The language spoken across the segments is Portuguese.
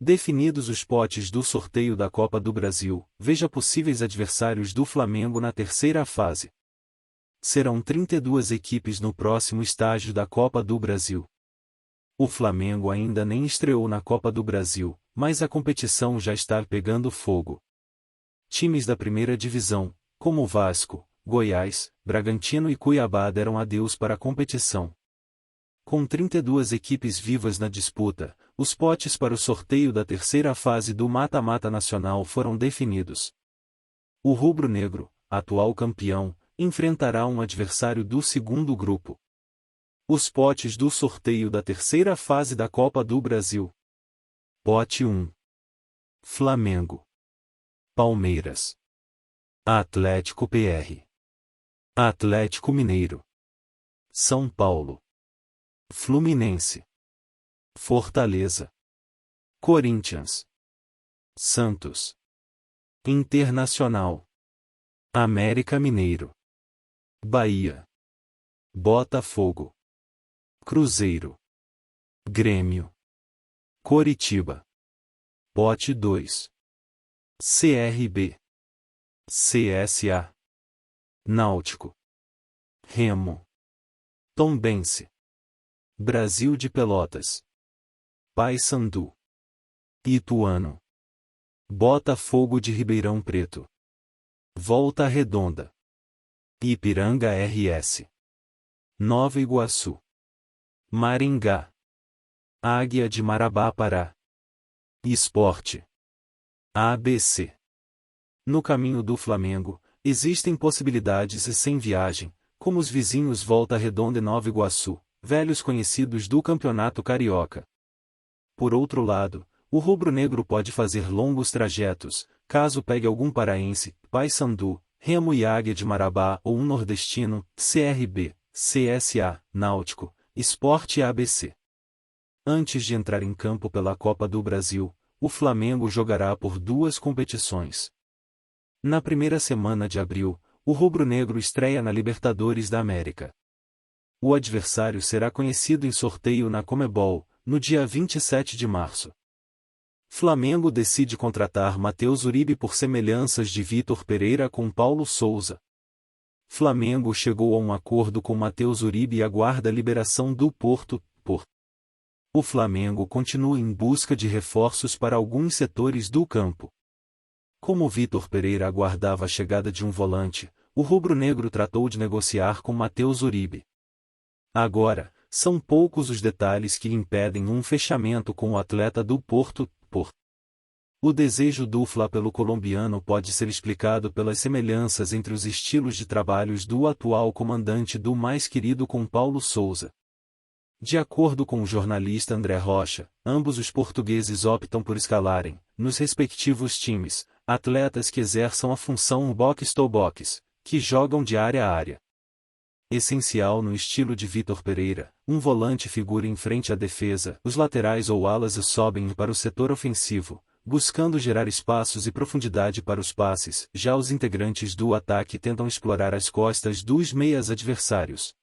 Definidos os potes do sorteio da Copa do Brasil, veja possíveis adversários do Flamengo na terceira fase. Serão 32 equipes no próximo estágio da Copa do Brasil. O Flamengo ainda nem estreou na Copa do Brasil, mas a competição já está pegando fogo. Times da primeira divisão, como Vasco, Goiás, Bragantino e Cuiabá deram adeus para a competição. Com 32 equipes vivas na disputa, os potes para o sorteio da terceira fase do mata-mata nacional foram definidos. O rubro-negro, atual campeão, enfrentará um adversário do segundo grupo. Os potes do sorteio da terceira fase da Copa do Brasil. Pote 1. Flamengo, Palmeiras, Atlético PR, Atlético Mineiro, São Paulo, Fluminense, Fortaleza, Corinthians, Santos, Internacional, América Mineiro, Bahia, Botafogo, Cruzeiro, Grêmio, Coritiba. Pote 2. CRB, CSA, Náutico, Remo, Tombense, Brasil de Pelotas, Paysandu, Ituano, Botafogo de Ribeirão Preto, Volta Redonda, Ipiranga RS, Nova Iguaçu, Maringá, Águia de Marabá Pará, Sport, ABC. No caminho do Flamengo, existem possibilidades e sem viagem, como os vizinhos Volta Redonda e Nova Iguaçu, velhos conhecidos do Campeonato Carioca. Por outro lado, o rubro-negro pode fazer longos trajetos, caso pegue algum paraense, Paysandu, Remo e Águia de Marabá ou um nordestino, CRB, CSA, Náutico, Sport e ABC. Antes de entrar em campo pela Copa do Brasil, o Flamengo jogará por duas competições. Na primeira semana de abril, o rubro-negro estreia na Libertadores da América. O adversário será conhecido em sorteio na Conmebol, no dia 27 de março. Flamengo decide contratar Matheus Uribe por semelhanças de Vitor Pereira com Paulo Souza. Flamengo chegou a um acordo com Matheus Uribe e aguarda a liberação do Porto. O Flamengo continua em busca de reforços para alguns setores do campo. Como Vitor Pereira aguardava a chegada de um volante, o rubro-negro tratou de negociar com Matheus Uribe. Agora, são poucos os detalhes que impedem um fechamento com o atleta do Porto. O desejo do Fla pelo colombiano pode ser explicado pelas semelhanças entre os estilos de trabalhos do atual comandante do mais querido com Paulo Souza. De acordo com o jornalista André Rocha, ambos os portugueses optam por escalarem, nos respectivos times, atletas que exerçam a função box-to-box, que jogam de área a área. Essencial no estilo de Vitor Pereira, um volante figura em frente à defesa, os laterais ou alas sobem para o setor ofensivo, buscando gerar espaços e profundidade para os passes, já os integrantes do ataque tentam explorar as costas dos meias adversários.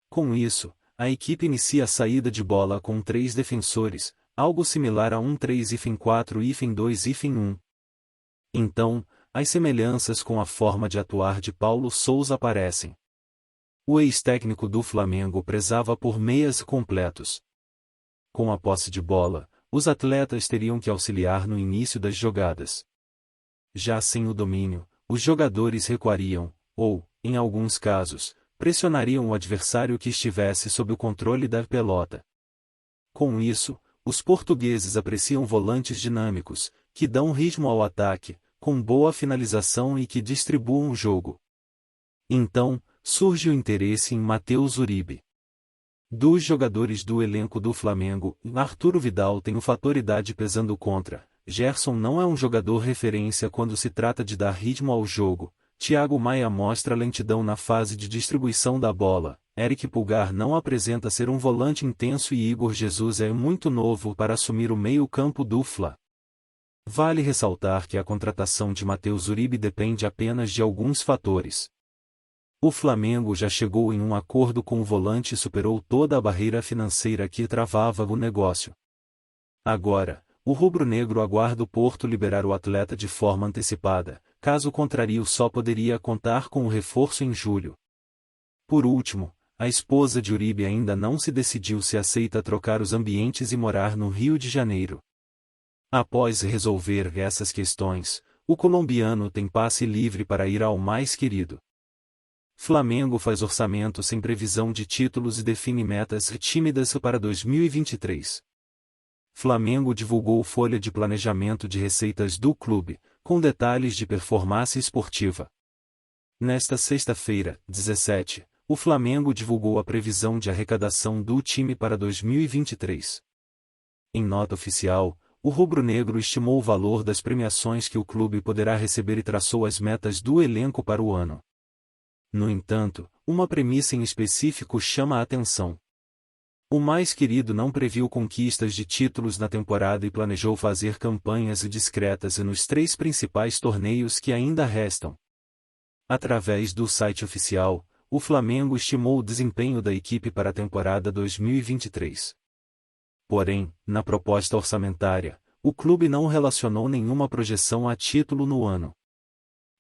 Com isso, a equipe inicia a saída de bola com 3 defensores, algo similar a um 3-4-2-1. Então, as semelhanças com a forma de atuar de Paulo Souza aparecem. O ex-técnico do Flamengo prezava por meias completos. Com a posse de bola, os atletas teriam que auxiliar no início das jogadas. Já sem o domínio, os jogadores recuariam, ou, em alguns casos, pressionariam o adversário que estivesse sob o controle da pelota. Com isso, os portugueses apreciam volantes dinâmicos, que dão ritmo ao ataque, com boa finalização e que distribuam o jogo. Então, surge o interesse em Matheus Uribe. Dos jogadores do elenco do Flamengo, Arturo Vidal tem o fator idade pesando contra, Gerson não é um jogador referência quando se trata de dar ritmo ao jogo, Thiago Maia mostra lentidão na fase de distribuição da bola, Eric Pulgar não apresenta ser um volante intenso e Igor Jesus é muito novo para assumir o meio-campo do Fla. Vale ressaltar que a contratação de Matheus Uribe depende apenas de alguns fatores. O Flamengo já chegou em um acordo com o volante e superou toda a barreira financeira que travava o negócio. Agora, o rubro-negro aguarda o Porto liberar o atleta de forma antecipada, caso contrário só poderia contar com o reforço em julho. Por último, a esposa de Uribe ainda não se decidiu se aceita trocar os ambientes e morar no Rio de Janeiro. Após resolver essas questões, o colombiano tem passe livre para ir ao mais querido. Flamengo faz orçamento sem previsão de títulos e define metas tímidas para 2023. Flamengo divulgou folha de planejamento de receitas do clube, com detalhes de performance esportiva. Nesta sexta-feira, 17, o Flamengo divulgou a previsão de arrecadação do time para 2023. Em nota oficial, o rubro-negro estimou o valor das premiações que o clube poderá receber e traçou as metas do elenco para o ano. No entanto, uma premissa em específico chama a atenção. O mais querido não previu conquistas de títulos na temporada e planejou fazer campanhas discretas nos 3 principais torneios que ainda restam. Através do site oficial, o Flamengo estimou o desempenho da equipe para a temporada 2023. Porém, na proposta orçamentária, o clube não relacionou nenhuma projeção a título no ano.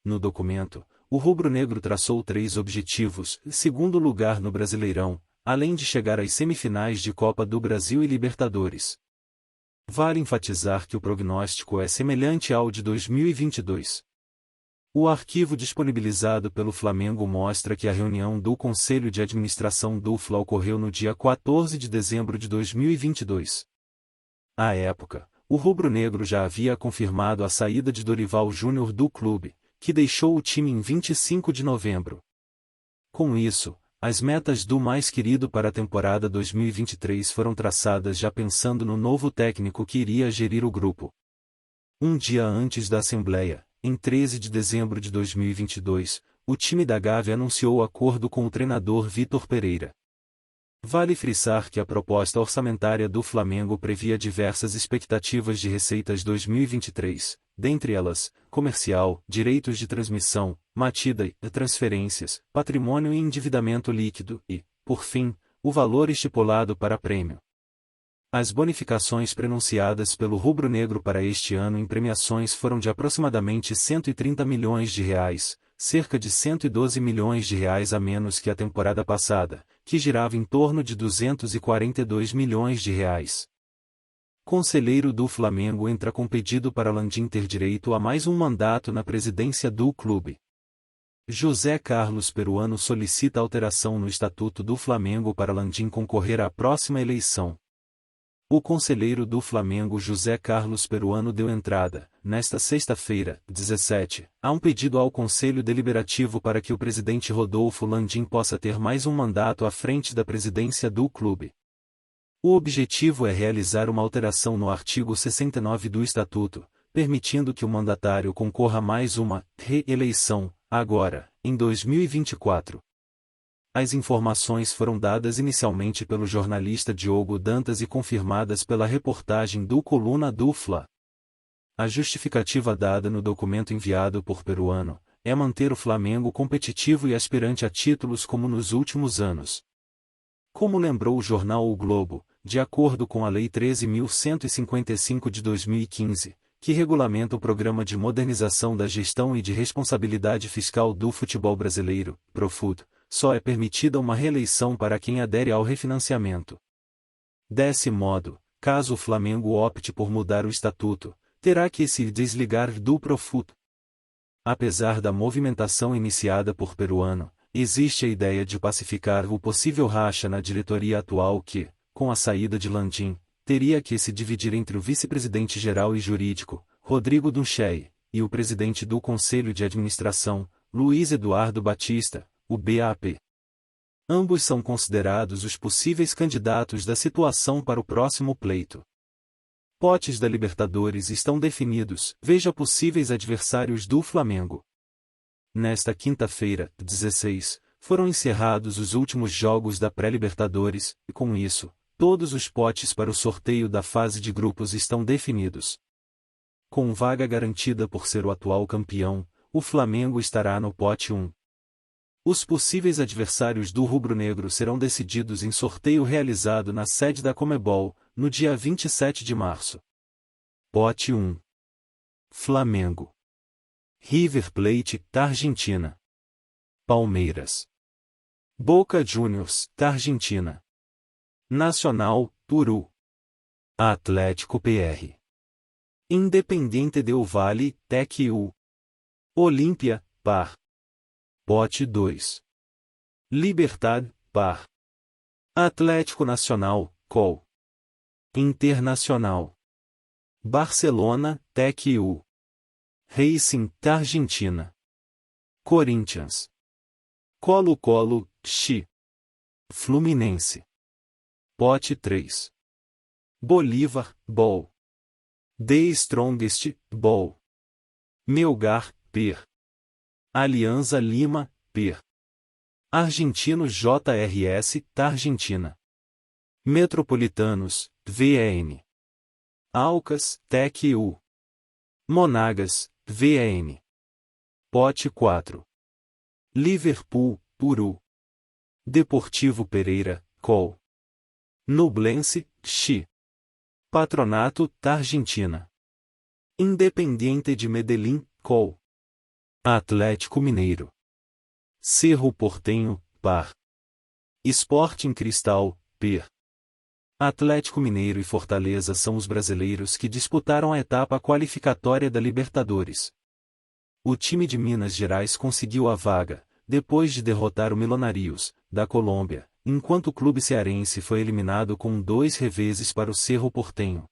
No documento, o rubro-negro traçou 3 objetivos: segundo lugar no Brasileirão, além de chegar às semifinais de Copa do Brasil e Libertadores. Vale enfatizar que o prognóstico é semelhante ao de 2022. O arquivo disponibilizado pelo Flamengo mostra que a reunião do Conselho de Administração do Fla ocorreu no dia 14 de dezembro de 2022. À época, o rubro-negro já havia confirmado a saída de Dorival Júnior do clube, que deixou o time em 25 de novembro. Com isso, as metas do mais querido para a temporada 2023 foram traçadas já pensando no novo técnico que iria gerir o grupo. Um dia antes da Assembleia, em 13 de dezembro de 2022, o time da Gávea anunciou o acordo com o treinador Vitor Pereira. Vale frisar que a proposta orçamentária do Flamengo previa diversas expectativas de receitas 2023, dentre elas, comercial, direitos de transmissão, matida e transferências, patrimônio e endividamento líquido e, por fim, o valor estipulado para prêmio. As bonificações prenunciadas pelo rubro-negro para este ano em premiações foram de aproximadamente R$ 130 milhões, cerca de R$ 112 milhões a menos que a temporada passada, que girava em torno de R$ 242 milhões. Conselheiro do Flamengo entra com pedido para Landim ter direito a mais um mandato na presidência do clube. José Carlos Peruano solicita alteração no Estatuto do Flamengo para Landim concorrer à próxima eleição. O conselheiro do Flamengo José Carlos Peruano deu entrada, nesta sexta-feira, 17, a um pedido ao Conselho Deliberativo para que o presidente Rodolfo Landim possa ter mais um mandato à frente da presidência do clube. O objetivo é realizar uma alteração no artigo 69 do Estatuto, permitindo que o mandatário concorra a mais uma reeleição, agora, em 2024. As informações foram dadas inicialmente pelo jornalista Diogo Dantas e confirmadas pela reportagem do Coluna do Fla. A justificativa dada no documento enviado por Peruano é manter o Flamengo competitivo e aspirante a títulos como nos últimos anos. Como lembrou o jornal O Globo, de acordo com a Lei 13.155 de 2015, que regulamenta o Programa de Modernização da Gestão e de Responsabilidade Fiscal do Futebol Brasileiro, PROFUT, só é permitida uma reeleição para quem adere ao refinanciamento. Desse modo, caso o Flamengo opte por mudar o estatuto, terá que se desligar do PROFUT. Apesar da movimentação iniciada por Peruano, existe a ideia de pacificar o possível racha na diretoria atual que, com a saída de Landim, teria que se dividir entre o vice-presidente geral e jurídico, Rodrigo Dunchey, e o presidente do Conselho de Administração, Luiz Eduardo Batista, o BAP. Ambos são considerados os possíveis candidatos da situação para o próximo pleito. Potes da Libertadores estão definidos, veja possíveis adversários do Flamengo. Nesta quinta-feira, 16, foram encerrados os últimos jogos da pré-Libertadores, e com isso, todos os potes para o sorteio da fase de grupos estão definidos. Com vaga garantida por ser o atual campeão, o Flamengo estará no pote 1. Os possíveis adversários do rubro-negro serão decididos em sorteio realizado na sede da Conmebol, no dia 27 de março. Pote 1. Flamengo. River Plate, da Argentina. Palmeiras. Boca Juniors, da Argentina. Nacional, Peru. Atlético PR. Independiente del Valle, TEC-U. Olímpia, par. Pote 2. Libertad, par. Atlético Nacional, Col. Internacional. Barcelona, TEC-U. Racing, da Argentina. Corinthians. Colo-Colo, Xi. Fluminense. Pote 3. Bolívar, Bol. The Strongest, Bol. Melgar, Per. Alianza Lima, Per. Argentinos JRS, da Argentina. Metropolitanos, VN. Alcas, TEC-U. Monagas, VN. Pote 4. Liverpool, Peru. Deportivo Pereira, Col. Nublense, Xi. Patronato, da Argentina. Independiente de Medellín, Col. Atlético Mineiro. Cerro Porteño, par. Sporting Cristal, per. Atlético Mineiro e Fortaleza são os brasileiros que disputaram a etapa qualificatória da Libertadores. O time de Minas Gerais conseguiu a vaga, depois de derrotar o Milionários, da Colômbia, enquanto o clube cearense foi eliminado com 2 reveses para o Cerro Porteño.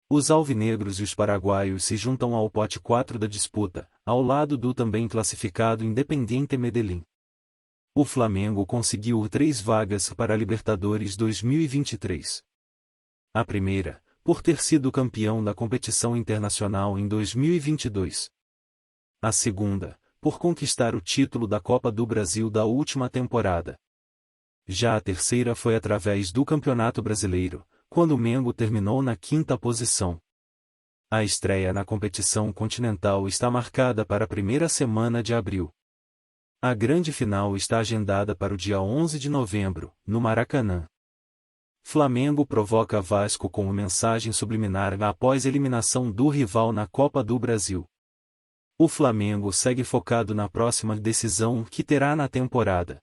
Os alvinegros e os paraguaios se juntam ao pote 4 da disputa, ao lado do também classificado Independiente Medellín. O Flamengo conseguiu 3 vagas para a Libertadores 2023. A primeira, por ter sido campeão da competição internacional em 2022. A segunda, por conquistar o título da Copa do Brasil da última temporada. Já a terceira foi através do Campeonato Brasileiro, quando o Mengo terminou na 5ª posição. A estreia na competição continental está marcada para a primeira semana de abril. A grande final está agendada para o dia 11 de novembro, no Maracanã. Flamengo provoca Vasco com uma mensagem subliminar após eliminação do rival na Copa do Brasil. O Flamengo segue focado na próxima decisão que terá na temporada.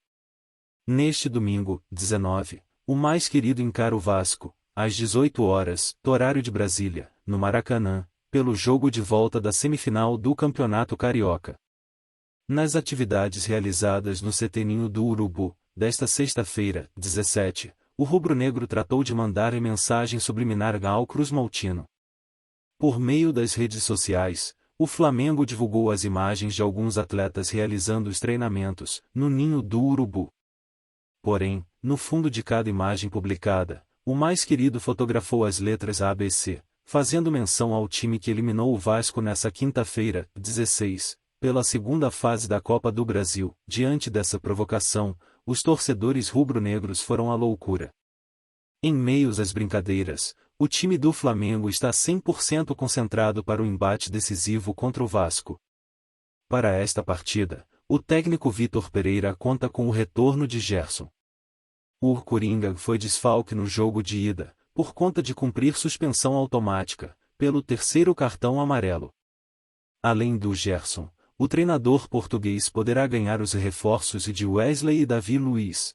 Neste domingo, 19, o mais querido encara o Vasco, às 18 horas, horário de Brasília, no Maracanã, pelo jogo de volta da semifinal do Campeonato Carioca. Nas atividades realizadas no CT Ninho do Urubu, desta sexta-feira, 17, o rubro-negro tratou de mandar mensagem subliminar ao Cruz Maltino. Por meio das redes sociais, o Flamengo divulgou as imagens de alguns atletas realizando os treinamentos, no Ninho do Urubu. Porém, no fundo de cada imagem publicada, o mais querido fotografou as letras ABC, fazendo menção ao time que eliminou o Vasco nessa quinta-feira, 16, pela segunda fase da Copa do Brasil. Diante dessa provocação, os torcedores rubro-negros foram à loucura. Em meio às brincadeiras, o time do Flamengo está 100% concentrado para o embate decisivo contra o Vasco. Para esta partida, o técnico Vitor Pereira conta com o retorno de Gerson. O Coringa foi desfalque no jogo de ida, por conta de cumprir suspensão automática, pelo 3º cartão amarelo. Além do Gerson, o treinador português poderá ganhar os reforços de Wesley e Davi Luiz.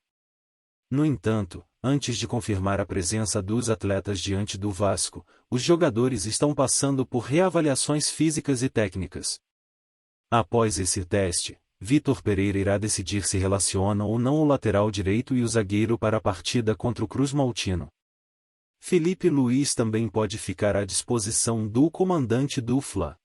No entanto, antes de confirmar a presença dos atletas diante do Vasco, os jogadores estão passando por reavaliações físicas e técnicas. Após esse teste, Vitor Pereira irá decidir se relaciona ou não o lateral direito e o zagueiro para a partida contra o Cruz Maltino. Felipe Luiz também pode ficar à disposição do comandante do Fla.